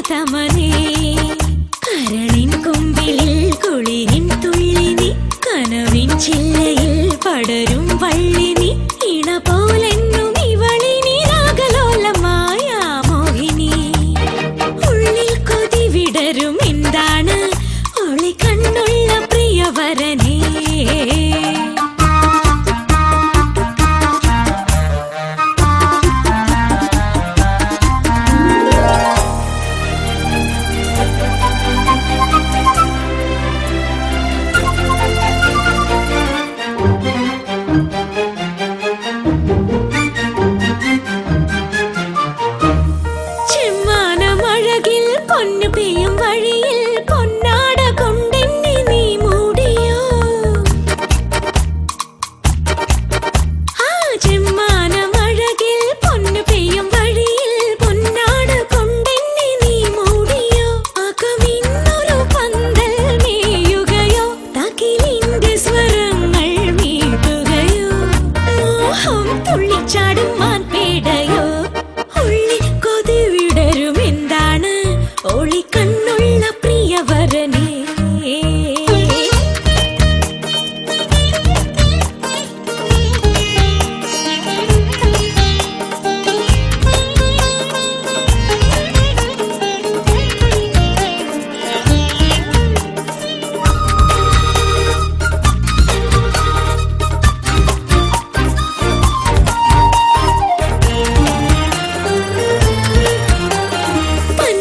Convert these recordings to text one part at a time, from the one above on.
പ്രിയതമനേ കരളിൻ കുമ്പിളിൽ കുളിരിൻ തുള്ളിനി കനവിൻ ചില്ലയിൽ പടരും വള്ളിനി ഇണ പോലെന്നും ഇവളിനി രാഗലോലമായ മോഹിനി ഉള്ളിൽ കൊതി വിടരും എന്താണ് ഒളി കണ്ണുള്ള പ്രിയവരനേ പൊന്നു പെയ്യും വഴിയിൽ പൊന്നാട കൊണ്ടെന്നെ നീ മൂടിയോ ആ ചെമ്മാനമഴകിൽ പൊന്നു പെയ്യും വഴിയിൽ പൊന്നാട കൊണ്ടെന്നെ നീ മൂടിയോ അകമിന്നൊരു പന്തൽ മേയുകയോ തകിലിന്റെ സ്വരങ്ങൾ മീട്ടുകയോ മോഹം തുള്ളിച്ചാടും മാൻപേടയോ ഉള്ളി കൊതി വിടരും എന്താണ് ഒളി കണ്ണുള്ള പ്രിയവരനേ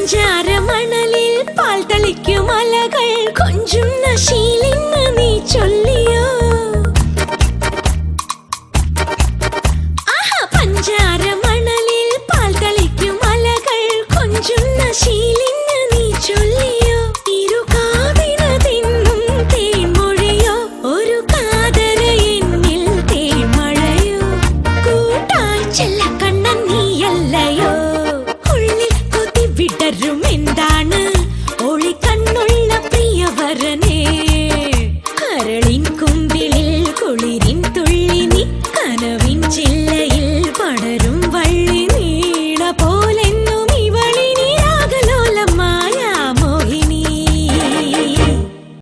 പഞ്ചാരമണലിൽ പാൽ തളിക്കും അലകൾ കൊഞ്ചുന്ന ശീലിന്ന് നീ ചൊല്ലിയോ ആഹാ പഞ്ചാരമണലിൽ പാൽ തളിക്കും അലകൾ കൊഞ്ചുന്ന ശീലി